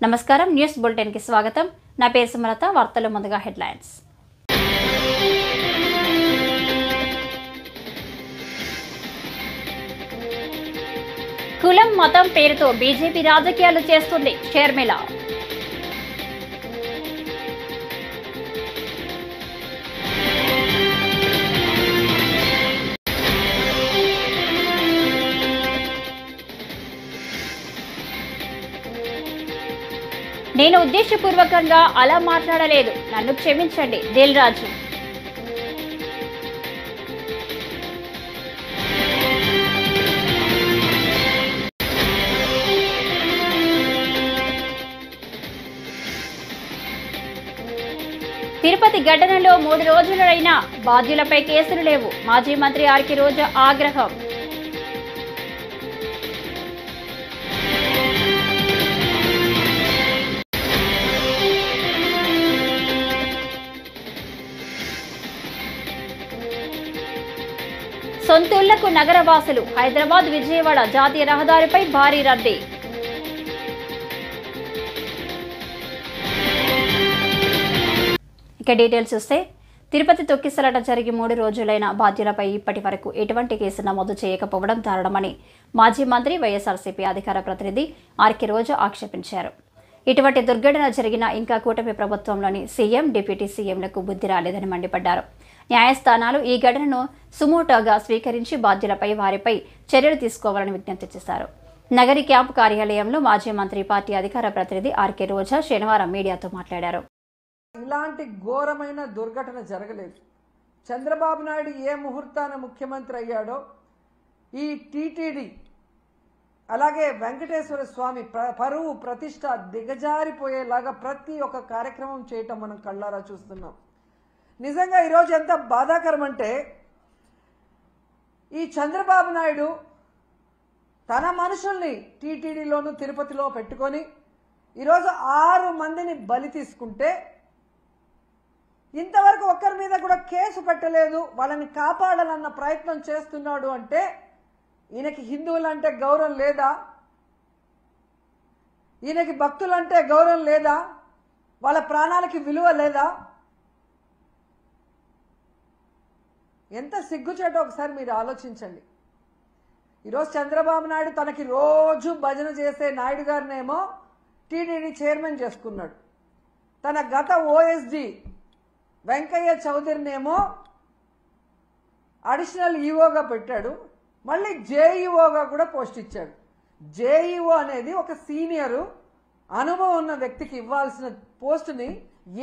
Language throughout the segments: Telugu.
నమస్కారం, న్యూస్ బులెటిన్ కి స్వాగతం. నా పేరు సుమలత. వార్తలు ముందుగా హెడ్లైన్స్. కులం మతం పేరుతో బీజేపీ రాజకీయాలు చేస్తుంది షర్మిల. నేను ఉద్దేశపూర్వకంగా అలా మాట్లాడలేదు, నన్ను క్షమించండి దిల్ రాజు. తిరుపతి ఘటనలో 3 రోజులైనా బాధ్యులపై కేసులు లేవు. మాజీ మంత్రి ఆర్కే రోజా ఆగ్రహం. సొంతూళ్లకు నగరవాసులు. హైదరాబాద్ విజయవాడ జాతీయ రహదారిపై భారీ రద్దీ. ఇక డీటెయిల్స్ చూస్తే, తిరుపతి తొక్కిసలాట జరిగి 3 రోజులైన బాధ్యులపై ఇప్పటి వరకు ఎటువంటి కేసు నమోదు చేయకపోవడం దారుణమని మాజీ మంత్రి వైఎస్ఆర్సీపీ అధికార ప్రతినిధి ఆర్కే రోజా ఆక్షేపించారు. ఇటువంటి దుర్ఘటన జరిగినా ఇంకా కూటమి ప్రభుత్వంలోని సీఎం, డిప్యూటీ సీఎంలకు బుద్ధి రాలేదని మండిపడ్డారు. న్యాయస్థానాలు ఈ ఘటనను సుమోటోగా స్వీకరించి బాధ్యులపై వారిపై చర్యలు తీసుకోవాలని విజ్ఞప్తి చేశారు. నగరి క్యాంపు కార్యాలయంలో మాజీ మంత్రి పార్టీ అధికార ప్రతినిధి ఆర్కే రోజా శనివారం మీడియాతో మాట్లాడారు. ఇలాంటి ఘోరమైన దుర్ఘటన జరగలేదు. చంద్రబాబు నాయుడు ఏ ముహూర్తాన ముఖ్యమంత్రి అయ్యాడో ఈ టీటీడీ అలాగే వెంకటేశ్వర స్వామి పరువు ప్రతిష్ట దిగజారిపోయేలాగా ప్రతి ఒక్క కార్యక్రమం చేయటం మనం కళ్ళారా చూస్తున్నాం. నిజంగా ఈరోజు ఎంత బాధాకరం అంటే, ఈ చంద్రబాబు నాయుడు తన మనుషుల్ని టీటీడీలోను తిరుపతిలో పెట్టుకొని ఈరోజు 6 మందిని బలి తీసుకుంటే ఇంతవరకు ఒక్కరి మీద కూడా కేసు పెట్టలేదు. వాళ్ళని కాపాడాలన్న ప్రయత్నం చేస్తున్నాడు అంటే ఈయనకి హిందువులంటే గౌరవం లేదా? ఈయనకి భక్తులంటే గౌరవం లేదా? వాళ్ళ ప్రాణాలకి విలువ లేదా? ఎంత సిగ్గుచేటో ఒకసారి మీరు ఆలోచించండి. ఈరోజు చంద్రబాబు నాయుడు తనకి రోజు భజన చేసే నాయుడు గారినేమో టీటీడీ చైర్మన్ చేసుకున్నాడు. తన గత ఓఎస్డి వెంకయ్య చౌదరినేమో అడిషనల్ ఈఓగా పెట్టాడు. మళ్ళీ జేఈఓగా కూడా పోస్ట్ ఇచ్చాడు. జేఈఓ అనేది ఒక సీనియరు అనుభవం ఉన్న వ్యక్తికి ఇవ్వాల్సిన పోస్టుని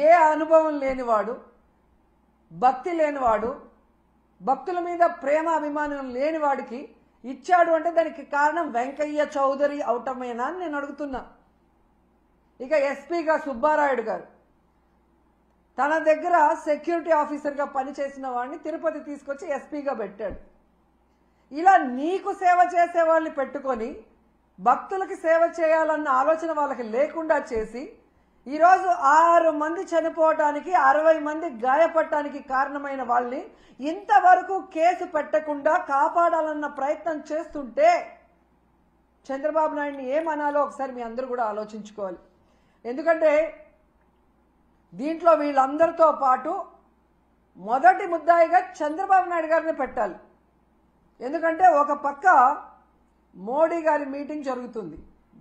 ఏ అనుభవం లేనివాడు, భక్తి లేనివాడు, భక్తుల మీద ప్రేమ అభిమానం లేని వాడికి ఇచ్చాడు అంటే దానికి కారణం వెంకయ్య చౌదరి అవటమేనా అని నేను అడుగుతున్నా. ఇక ఎస్పీగా సుబ్బారాయుడు గారు తన దగ్గర సెక్యూరిటీ ఆఫీసర్గా పనిచేసిన వాడిని తిరుపతి తీసుకొచ్చి ఎస్పీగా పెట్టాడు. ఇలా నీకు సేవ చేసే వాళ్ళని పెట్టుకొని భక్తులకి సేవ చేయాలన్న ఆలోచన వాళ్ళకి లేకుండా చేసి ఈరోజు 6 మంది చనిపోవటానికి, 60 మంది గాయపడటానికి కారణమైన వాళ్ళని ఇంతవరకు కేసు పెట్టకుండా కాపాడాలన్న ప్రయత్నం చేస్తుంటే చంద్రబాబు నాయుడిని ఏమనాలో ఒకసారి మీ అందరూ కూడా ఆలోచించుకోవాలి. ఎందుకంటే దీంట్లో వీళ్ళందరితో పాటు మొదటి ముద్దాయిగా చంద్రబాబు నాయుడు గారిని పెట్టాలి. ఎందుకంటే ఒక పక్క మోడీ గారి మీటింగ్ జరుగుతుంది,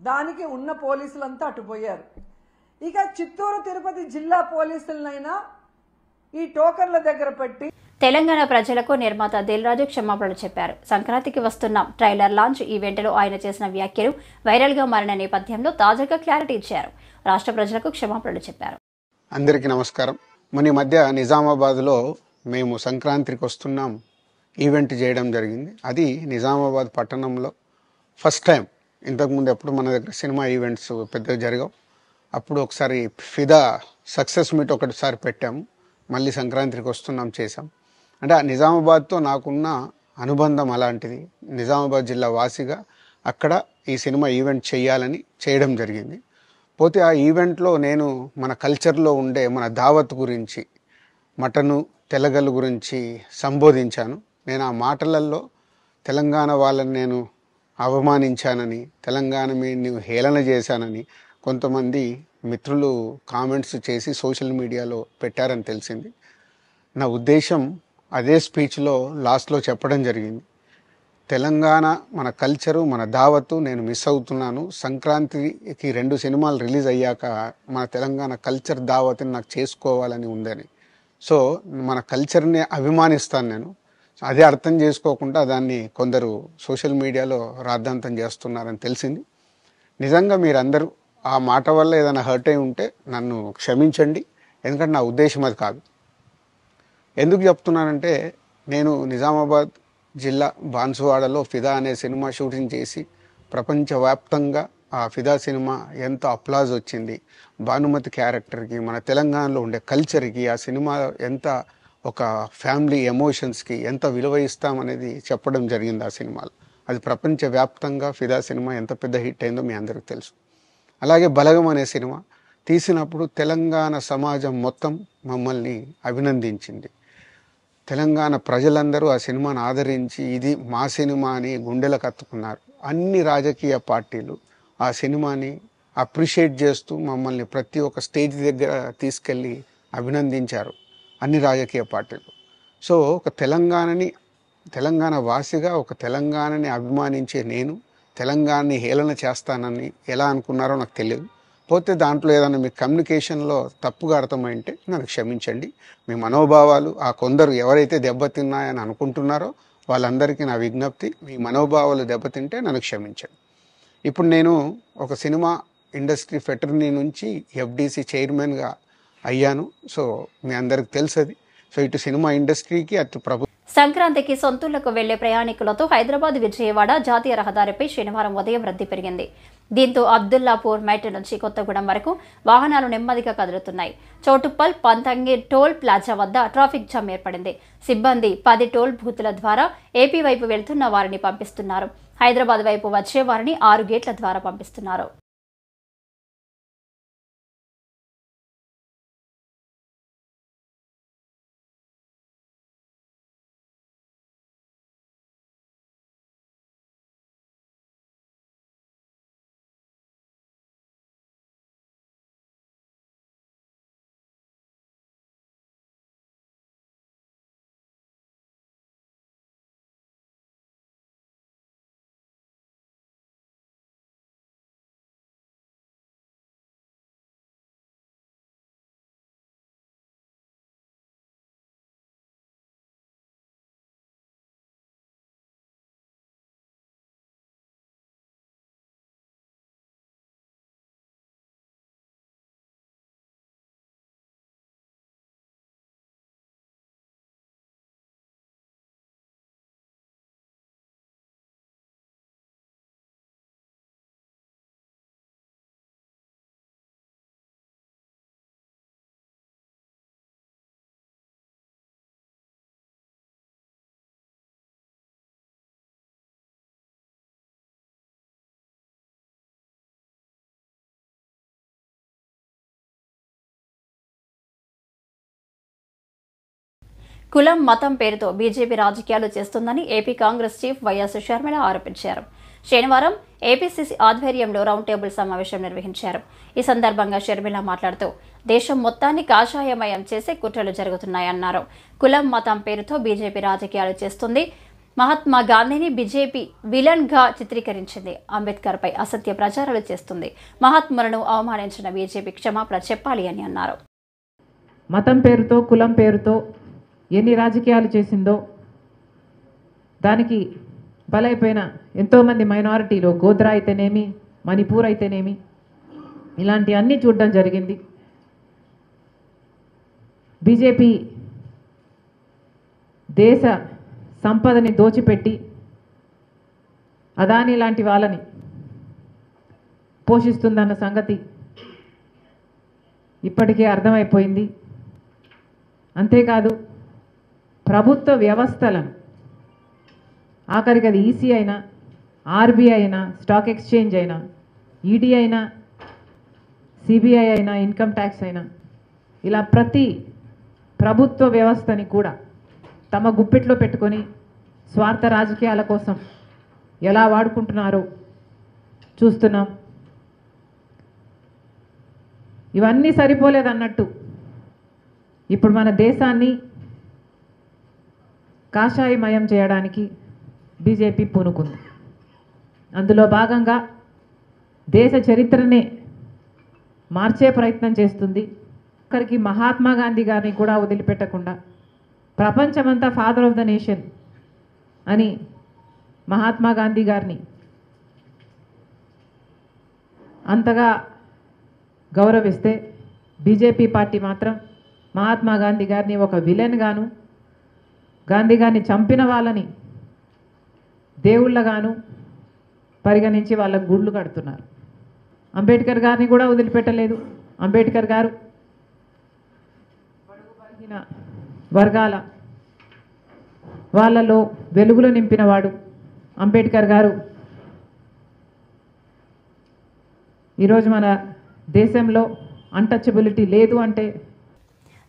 దానికి ఉన్న పోలీసులంతా అటుపోయారు. ఇక చిత్తూరు, తిరుపతి జిల్లా పోలీసులనైనా ఈ టోకన్ల దగ్గర పెట్టి తెలంగాణ ప్రజలకు నిర్మాత దిల్ రాజు క్షమాపణలు చెప్పారు. సంక్రాంతికి వస్తున్న ట్రైలర్ లాంచ్ ఈవెంట్లో ఆయన చేసిన వ్యాఖ్యలు వైరల్ గా మారిన నేపథ్యంలో తాజాగా క్లారిటీ ఇచ్చారు. రాష్ట్ర ప్రజలకు క్షమాపణలు చెప్పారు. అందరికీ నమస్కారం. మన మధ్య నిజామాబాద్లో మేము సంక్రాంతికి వస్తున్నాం ఈవెంట్ చేయడం జరిగింది. అది నిజామాబాద్ పట్టణంలో ఫస్ట్ టైం. ఇంతకుముందు ఎప్పుడు మన దగ్గర సినిమా ఈవెంట్స్ పెద్దగా జరగవు. అప్పుడు ఒకసారి ఫిదా సక్సెస్ మీట్ ఒకటిసారి పెట్టాము, మళ్ళీ సంక్రాంతికి వస్తున్నాం చేసాం. అంటే ఆ నిజామాబాద్తో నాకున్న అనుబంధం అలాంటిది. నిజామాబాద్ జిల్లా వాసిగా అక్కడ ఈ సినిమా ఈవెంట్ చేయాలని చేయడం జరిగింది. పోతే ఆ ఈవెంట్లో నేను మన కల్చర్లో ఉండే మన దావత్ గురించి, మటను, తెలగలు గురించి సంబోధించాను. నేను ఆ మాటలలో తెలంగాణ వాళ్ళని నేను అవమానించానని, తెలంగాణ మీద హేళన చేశానని, కొంతమంది మిత్రులు కామెంట్స్ చేసి సోషల్ మీడియాలో పెట్టారని తెలిసింది. నా ఉద్దేశం అదే స్పీచ్లో లాస్ట్లో చెప్పడం జరిగింది. తెలంగాణ మన కల్చరు మన దావత్తు నేను మిస్ అవుతున్నాను. సంక్రాంతికి 2 సినిమాలు రిలీజ్ అయ్యాక మన తెలంగాణ కల్చర్ దావత్ని నాకు చేసుకోవాలని ఉందని. సో మన కల్చర్ని అభిమానిస్తాను నేను. అదే అర్థం చేసుకోకుండా దాన్ని కొందరు సోషల్ మీడియాలో రాద్ధాంతం చేస్తున్నారని తెలిసింది. నిజంగా మీరందరూ ఆ మాట వల్ల ఏదైనా హర్ట్ అయి ఉంటే నన్ను క్షమించండి. ఎందుకంటే నా ఉద్దేశం అది కాదు. ఎందుకు చెప్తున్నానంటే, నేను నిజామాబాద్ జిల్లా బాన్సువాడలో ఫిదా అనే సినిమా షూటింగ్ చేసి ప్రపంచవ్యాప్తంగా ఆ ఫిదా సినిమా ఎంత అప్లాజ్ వచ్చింది, భానుమతి క్యారెక్టర్కి, మన తెలంగాణలో ఉండే కల్చర్కి, ఆ సినిమా ఎంత ఒక ఫ్యామిలీ ఎమోషన్స్కి ఎంత విలువ ఇస్తామనేది చెప్పడం జరిగింది ఆ సినిమాలో. అది ప్రపంచవ్యాప్తంగా ఫిదా సినిమా ఎంత పెద్ద హిట్ అయిందో మీ అందరికీ తెలుసు. అలాగే బలగం అనే సినిమా తీసినప్పుడు తెలంగాణ సమాజం మొత్తం మమ్మల్ని అభినందించింది. తెలంగాణ ప్రజలందరూ ఆ సినిమాను ఆదరించి ఇది మా సినిమా అని గుండెలకు హత్తుకున్నారు. అన్ని రాజకీయ పార్టీలు ఆ సినిమాని అప్రిషియేట్ చేస్తూ మమ్మల్ని ప్రతి ఒక్క స్టేజ్ దగ్గర తీసుకెళ్ళి అభినందించారు, అన్ని రాజకీయ పార్టీలు. సో ఒక తెలంగాణ వాసిగా ఒక తెలంగాణని అభిమానించే నేను తెలంగాణని హేళన చేస్తానని ఎలా అనుకున్నారో నాకు తెలియదు. పోతే దాంట్లో ఏదైనా మీ కమ్యూనికేషన్లో తప్పుగా అర్థమైంటే నన్ను క్షమించండి. మీ మనోభావాలు ఆ కొందరు ఎవరైతే దెబ్బతిన్నాయని అనుకుంటున్నారో వాళ్ళందరికీ నా విజ్ఞప్తి, మీ మనోభావాలు దెబ్బతింటే నన్ను క్షమించండి. ఇప్పుడు నేను ఒక సినిమా ఇండస్ట్రీ ఫెటర్నీ నుంచి ఎఫ్డీసీ చైర్మన్గా అయ్యాను. సో మీ అందరికి తెలుసది. సో ఇటు సినిమా ఇండస్ట్రీకి అటు సంక్రాంతికి సొంతూళ్లకు వెళ్లే ప్రయాణికులతో హైదరాబాద్ విజయవాడ జాతీయ రహదారిపై శనివారం ఉదయం రద్దీ పెరిగింది. దీంతో అబ్దుల్లాపూర్ మెట్ నుంచి కొత్తగూడెం వరకు వాహనాలు నెమ్మదిగా కదులుతున్నాయి. చౌటుప్పల్ పంతంగి టోల్ ప్లాజా వద్ద ట్రాఫిక్ జామ్ ఏర్పడింది. సిబ్బంది 10 టోల్ బూతుల ద్వారా ఏపీ వైపు వెళ్తున్న వారిని పంపిస్తున్నారు. హైదరాబాద్ వైపు వచ్చే వారిని 6 గేట్ల ద్వారా పంపిస్తున్నారు. కులం మతం పేరుతో బీజేపీ రాజకీయాలు చేస్తుందని AP Congress chief YS Sharmila ఆరోపించారు. శనివారం ఏపీసీసీ ఆధ్వర్యంలో రౌండ్ టేబుల్ సమావేశం నిర్వహించారు. ఈ సందర్భంగా షర్మిల మాట్లాడుతూ దేశం మొత్తాన్ని కాషాయమయం చేసే కుట్రలు జరుగుతున్నాయన్నారు. కులం మతం పేరుతో బీజేపీ రాజకీయాలు చేస్తుంది. మహాత్మా గాంధీని బీజేపీ విలన్ గా చిత్రీకరించింది. అంబేద్కర్ పై అసత్య ప్రచారాలు చేస్తుంది. మహాత్ములను అవమానించిన బీజేపీ క్షమాపణ చెప్పాలి అని అన్నారు. మతం పేరుతో కులం పేరుతో ఎన్ని రాజకీయాలు చేసిందో దానికి బలైపోయిన ఎంతోమంది మైనారిటీలు, గోద్రా అయితేనేమి, మణిపూర్ అయితేనేమి, ఇలాంటి అన్నీ చూడడం జరిగింది. బీజేపీ దేశ సంపదని దోచిపెట్టి అదాని లాంటి వాళ్ళని పోషిస్తుందన్న సంగతి ఇప్పటికే అర్థమైపోయింది. అంతేకాదు ప్రభుత్వ వ్యవస్థలను, ఆఖరికి అది ఈసీ అయినా, ఆర్బీఐ అయినా, స్టాక్ ఎక్స్చేంజ్ అయినా, ఈడీ అయినా, సిబిఐ అయినా, ఇన్కమ్ ట్యాక్స్ అయినా, ఇలా ప్రతి ప్రభుత్వ వ్యవస్థని కూడా తమ గుప్పెట్లో పెట్టుకొని స్వార్థ రాజకీయాల కోసం ఎలా వాడుకుంటున్నారో చూస్తున్నాం. ఇవన్నీ సరిపోలేదన్నట్టు ఇప్పుడు మన దేశాన్ని కాషాయమయం చేయడానికి బీజేపీ పూనుకుంది. అందులో భాగంగా దేశ చరిత్రనే మార్చే ప్రయత్నం చేస్తుంది. ఒకరికి మహాత్మా గాంధీ గారిని కూడా వదిలిపెట్టకుండా ప్రపంచమంతా ఫాదర్ ఆఫ్ ద నేషన్ అని మహాత్మా గాంధీ గారిని అంతగా గౌరవిస్తే బీజేపీ పార్టీ మాత్రం మహాత్మా గాంధీ గారిని ఒక విలన్ గాను, గాంధీ గారిని చంపిన వాళ్ళని దేవుళ్ళగాను పరిగణించి వాళ్ళ గుళ్ళు కడుతున్నారు. అంబేద్కర్ గారిని కూడా వదిలిపెట్టలేదు. అంబేద్కర్ గారు బలహీన వర్గాల వాళ్ళలో వెలుగులు నింపినవాడు. అంబేద్కర్ గారు ఈరోజు మన దేశంలో అన్టచబిలిటీ లేదు అంటే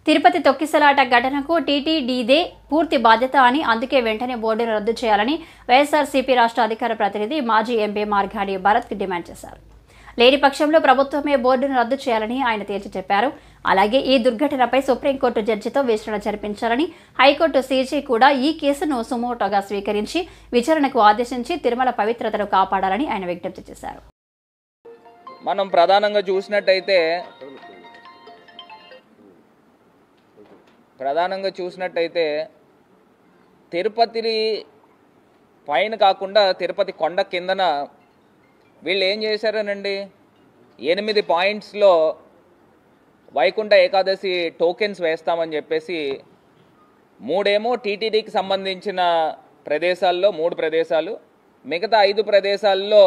తిరుపతి తొక్కిసలాట ఘటనకు టీటీడీదే పూర్తి బాధ్యత అని, అందుకే వెంటనే బోర్డును రద్దు చేయాలని వైఎస్ఆర్సీపీ రాష్ట్ర అధికార ప్రతినిధి మాజీ ఎంపీ మార్గాని భరత్ డిమాండ్ చేశారు. లేని పక్షంలో ప్రభుత్వమే బోర్డును రద్దు చేయాలని ఆయన తేల్చి చెప్పారు. అలాగే ఈ దుర్ఘటనపై సుప్రీంకోర్టు జడ్జితో విచారణ జరిపించాలని, హైకోర్టు సీజీ కూడా ఈ కేసును సుమోటోగా స్వీకరించి విచారణకు ఆదేశించి తిరుమల పవిత్రతను కాపాడాలని ఆయన విజ్ఞప్తి చేశారు. మనం ప్రధానంగా చూసినట్టయితే తిరుపతి పైన కాకుండా తిరుపతి కొండ కిందన వీళ్ళు ఏం చేశారనండి, 8 పాయింట్స్లో వైకుంఠ ఏకాదశి టోకెన్స్ వేస్తామని చెప్పేసి 3 ఏమో టీటీడీకి సంబంధించిన ప్రదేశాల్లో 3 ప్రదేశాలు, మిగతా 5 ప్రదేశాల్లో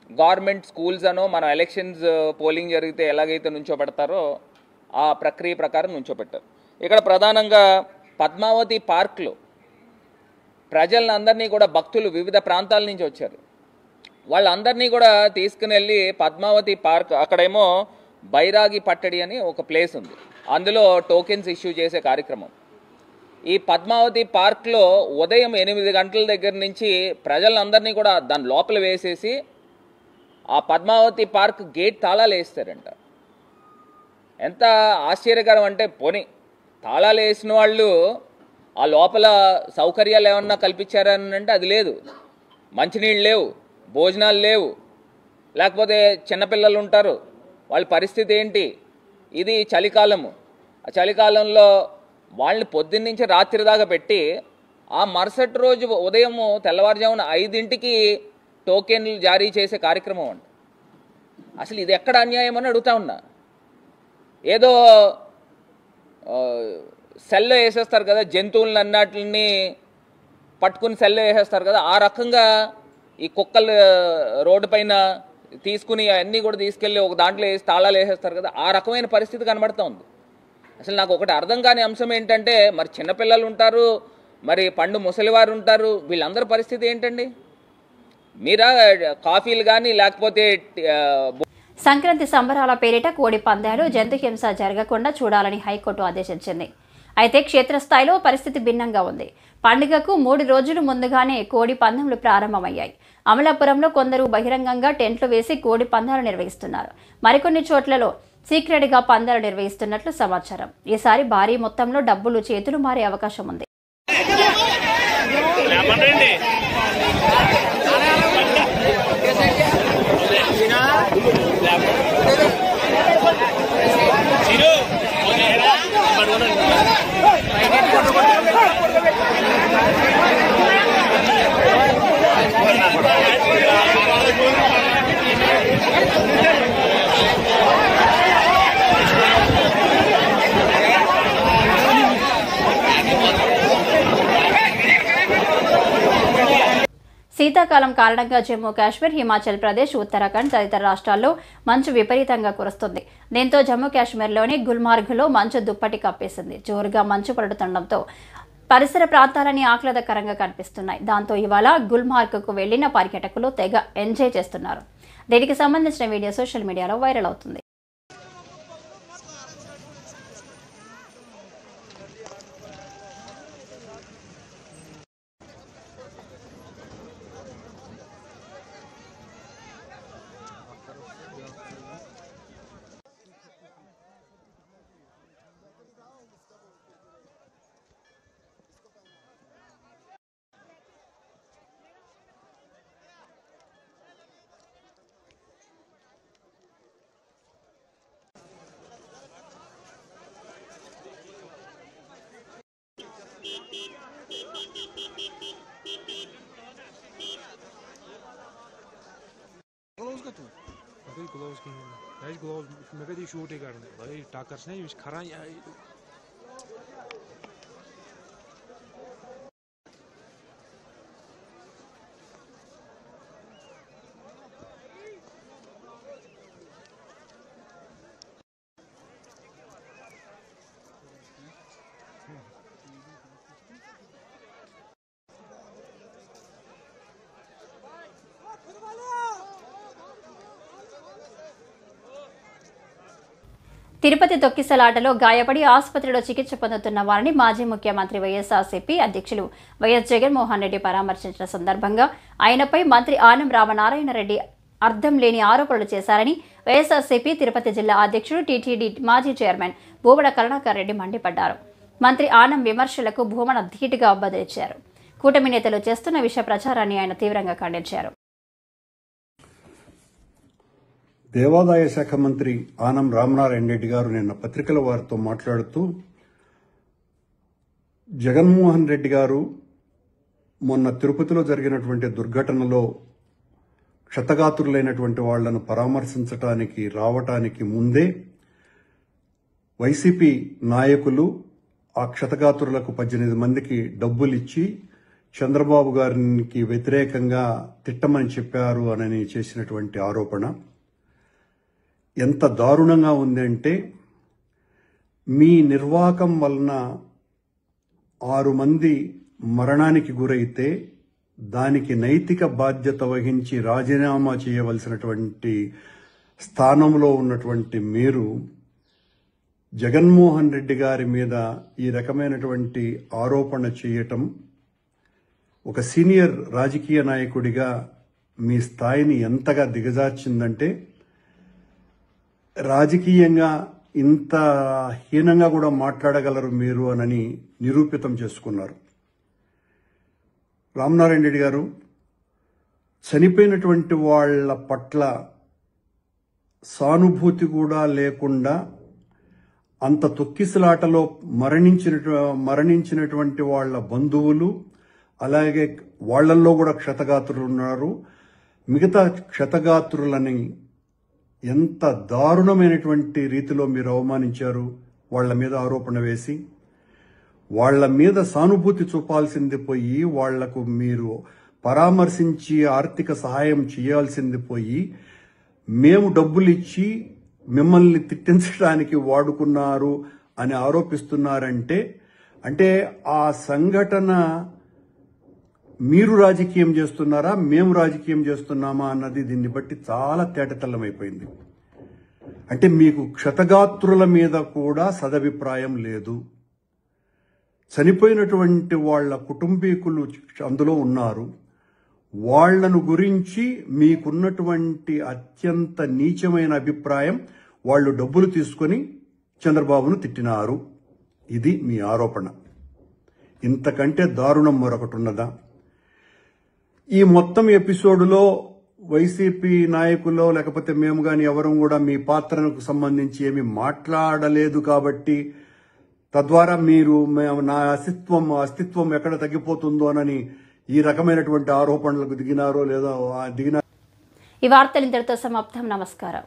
గవర్నమెంట్ స్కూల్స్ అనో మనం ఎలక్షన్స్ పోలింగ్ జరిగితే ఎలాగైతే నుంచోబెడతారో ఆ ప్రక్రియ ప్రకారం నుంచోబెట్టారు. ఇక్కడ ప్రధానంగా పద్మావతి పార్క్లో ప్రజలందరినీ కూడా భక్తులు వివిధ ప్రాంతాల నుంచి వచ్చారు. వాళ్ళందరినీ కూడా తీసుకుని వెళ్ళి పద్మావతి పార్క్, అక్కడేమో బైరాగి పట్టడి అని ఒక ప్లేస్ ఉంది, అందులో టోకెన్స్ ఇష్యూ చేసే కార్యక్రమం. ఈ పద్మావతి పార్క్లో ఉదయం 8 గంటల దగ్గర నుంచి ప్రజలందరినీ కూడా దాని లోపల వేసేసి ఆ పద్మావతి పార్క్ గేట్ తాళాలు వేస్తారంట. ఎంత ఆశ్చర్యకరం అంటే, పోనీ తాళాలు వేసిన వాళ్ళు ఆ లోపల సౌకర్యాలు ఏమన్నా కల్పించారని అంటే అది లేదు. మంచినీళ్ళు లేవు, భోజనాలు లేవు, లేకపోతే చిన్నపిల్లలు ఉంటారు, వాళ్ళ పరిస్థితి ఏంటి? ఇది చలికాలము. ఆ చలికాలంలో వాళ్ళని పొద్దున్నుంచి రాత్రి దాకా పెట్టి ఆ మరుసటి రోజు ఉదయం తెల్లవారుజామున 5ంటికి టోకెన్లు జారీ చేసే కార్యక్రమం అంట. అసలు ఇది ఎక్కడ అన్యాయం అని అడుగుతా ఉన్నా. ఏదో సెల్లో వేసేస్తారు కదా, జంతువులను అన్నిటిని పట్టుకుని సెల్లో వేసేస్తారు కదా, ఆ రకంగా ఈ కుక్కలు రోడ్డు పైన తీసుకుని అన్నీ కూడా తీసుకెళ్ళి ఒక దాంట్లో వేసి తాళాలు వేసేస్తారు కదా, ఆ రకమైన పరిస్థితి కనబడుతూ ఉంది. అసలు నాకు ఒకటి అర్థం కాని అంశం ఏంటంటే, మరి చిన్నపిల్లలు ఉంటారు, మరి పండు ముసలివారు ఉంటారు, వీళ్ళందరి పరిస్థితి ఏంటండి? మీరా కాఫీలు కానీ లేకపోతే సంక్రాంతి సంబరాల పేరిట కోడి పందాలు, జంతు హింస జరగకుండా చూడాలని హైకోర్టు ఆదేశించింది. అయితే క్షేత్రస్థాయిలో పరిస్థితి భిన్నంగా ఉంది. పండుగకు 3 రోజులు ముందుగానే కోడి పందెంలు ప్రారంభమయ్యాయి. అమలాపురంలో కొందరు బహిరంగంగా టెంట్లు వేసి కోడి పందాలు నిర్వహిస్తున్నారు. మరికొన్ని చోట్లలో సీక్రెట్గా పందాలు నిర్వహిస్తున్నట్లు సమాచారం. ఈసారి భారీ మొత్తంలో డబ్బులు చేతులు మారే అవకాశం ఉంది. శీతాకాలం కారణంగా జమ్మూ కాశ్మీర్, హిమాచల్ ప్రదేశ్, ఉత్తరాఖండ్ తదితర రాష్ట్రాల్లో మంచు విపరీతంగా కురుస్తుంది. దీంతో జమ్మూ కాశ్మీర్లోని గుల్మార్గ్లో మంచు దుప్పటి కప్పేసింది. జోరుగా మంచు పడుతుండటంతో పరిసర ప్రాంతాలన్నీ ఆహ్లాదకరంగా కనిపిస్తున్నాయి. దాంతో ఇవాళ గుల్మార్గ్కు వెళ్లిన పర్యాటకులు తెగ ఎంజాయ్ చేస్తున్నారు. దీనికి సంబంధించిన వీడియో సోషల్ మీడియాలో వైరల్ అవుతుంది. gloves ki guys gloves mega di shoot e karne bhai takars nahi ish khara ya Tirupati తొక్కిసలాటలో గాయపడి ఆసుపత్రిలో చికిత్స పొందుతున్న వారిని మాజీ ముఖ్యమంత్రి వైఎస్ఆర్సీపీ అధ్యక్షులు వైఎస్ జగన్మోహన్ రెడ్డి పరామర్శించిన సందర్భంగా ఆయనపై మంత్రి ఆనం రామనారాయణ రెడ్డి అర్థం లేని ఆరోపణలు చేశారని వైఎస్ఆర్సీపీ తిరుపతి జిల్లా అధ్యక్షుడు టీటీడీ మాజీ చైర్మన్ భూమన కరుణాకర్ రెడ్డి మండిపడ్డారు. మంత్రి ఆనం విమర్శలకు భూమన ధీటుగా బదిలిచ్చారు. కూటమి నేతలు చేస్తున్న విష ప్రచారాన్ని ఆయన తీవ్రంగా ఖండించారు. దేవాదాయ శాఖ మంత్రి ఆనం రామనారాయణ రెడ్డి గారు నిన్న పత్రికల వారితో మాట్లాడుతూ జగన్మోహన్ రెడ్డి గారు మొన్న తిరుపతిలో జరిగినటువంటి దుర్ఘటనలో క్షతగాత్రులైనటువంటి వాళ్లను పరామర్శించడానికి రావటానికి ముందే వైసీపీ నాయకులు ఆ క్షతగాత్రులకు 18 మందికి డబ్బులిచ్చి చంద్రబాబు గారికి వ్యతిరేకంగా తిట్టమని చెప్పారు అని చేసినటువంటి ఆరోపణ ఎంత దారుణంగా ఉందంటే, మీ నిర్వాకం వలన 6 మంది మరణానికి గురైతే దానికి నైతిక బాధ్యత వహించి రాజీనామా చేయవలసినటువంటి స్థానంలో ఉన్నటువంటి మీరు జగన్మోహన్ రెడ్డి గారి మీద ఈ రకమైనటువంటి ఆరోపణ చేయటం ఒక సీనియర్ రాజకీయ నాయకుడిగా మీ స్థాయిని ఎంతగా దిగజార్చిందంటే, రాజకీయంగా ఇంత హీనంగా కూడా మాట్లాడగలరు మీరు అని నిరూపితం చేసుకున్నారు. రామనారాయణ రెడ్డి గారు చనిపోయినటువంటి వాళ్ళ పట్ల సానుభూతి కూడా లేకుండా అంత తొక్కిసలాటలో మరణించినటువంటి వాళ్ళ బంధువులు, అలాగే వాళ్లల్లో కూడా క్షతగాత్రులు ఉన్నారు. మిగతా క్షతగాత్రులని ఎంత దారుణమైనటువంటి రీతిలో మీరు అవమానించారు. వాళ్ల మీద ఆరోపణ వేసి వాళ్ల మీద సానుభూతి చూపాల్సింది పోయి వాళ్లకు మీరు పరామర్శించి ఆర్థిక సహాయం చేయాల్సింది పోయి మేము డబ్బులు ఇచ్చి మిమ్మల్ని తిట్టించడానికి వాడుకున్నారు అని ఆరోపిస్తున్నారంటే, అంటే ఆ సంఘటన మీరు రాజకీయం చేస్తున్నారా, మేము రాజకీయం చేస్తున్నామా అన్నది దీన్ని బట్టి చాలా తేటతెల్లమైపోయింది. అంటే మీకు క్షతగాత్రుల మీద కూడా సదభిప్రాయం లేదు. చనిపోయినటువంటి వాళ్ల కుటుంబీకులు అందులో ఉన్నారు. వాళ్లను గురించి మీకున్నటువంటి అత్యంత నీచమైన అభిప్రాయం, వాళ్ళు డబ్బులు తీసుకొని చంద్రబాబును తిట్టినారు. ఇది మీ ఆరోపణ. ఇంతకంటే దారుణం మరొకటి ఉన్నదా? ఈ మొత్తం ఎపిసోడ్లో వైసీపీ నాయకులు లేకపోతే మేము కానీ ఎవరు కూడా మీ పాత్రకు సంబంధించి ఏమీ మాట్లాడలేదు కాబట్టి తద్వారా మీరు నా అస్తిత్వం ఎక్కడ తగ్గిపోతుందోనని ఈ రకమైనటువంటి ఆరోపణలకు దిగినారో లేదో దిగినారో. ఈ వార్తలు ఇంతటితో సమాప్తం. నమస్కారం.